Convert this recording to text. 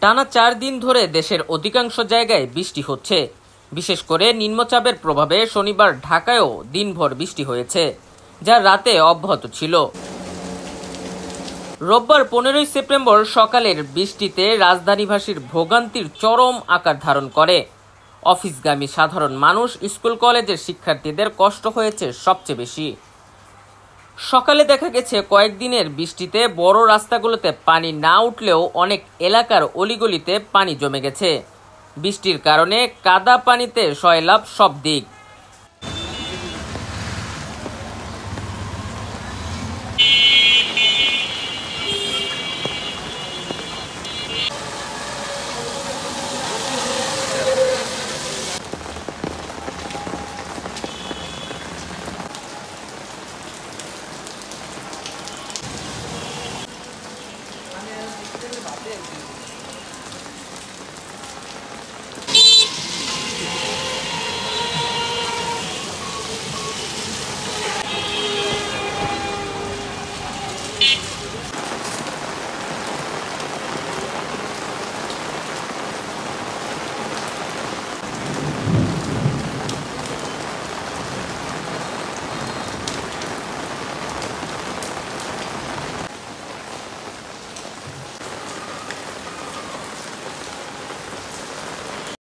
টানা 4 দিন ধরে দেশের অধিকাংশ জায়গায় বৃষ্টি হচ্ছে। বিশেষ করে নিম্নচাপের প্রভাবে শনিবার ঢাকায়ও দিনভর বৃষ্টি হয়েছে, যা রাতে অব্যাহত ছিল। রোববার 15 সেপ্টেম্বর সকালের বৃষ্টিতে রাজধানীবাসীর ভোগান্তির চরম আকার ধারণ করে। অফিসগামী সাধারণ মানুষ, স্কুল কলেজের শিক্ষার্থীদের কষ্ট হয়েছে সবচেয়ে বেশি। সকালে দেখা গেছে কয়েকদিনের বৃষ্টিতে বড় রাস্তাগুলোতে পানি না উঠলেও অনেক এলাকার অলিগলিতে পানি জমে গেছে। বৃষ্টির কারণে কাদা পানিতে সয়লাব সব দিক।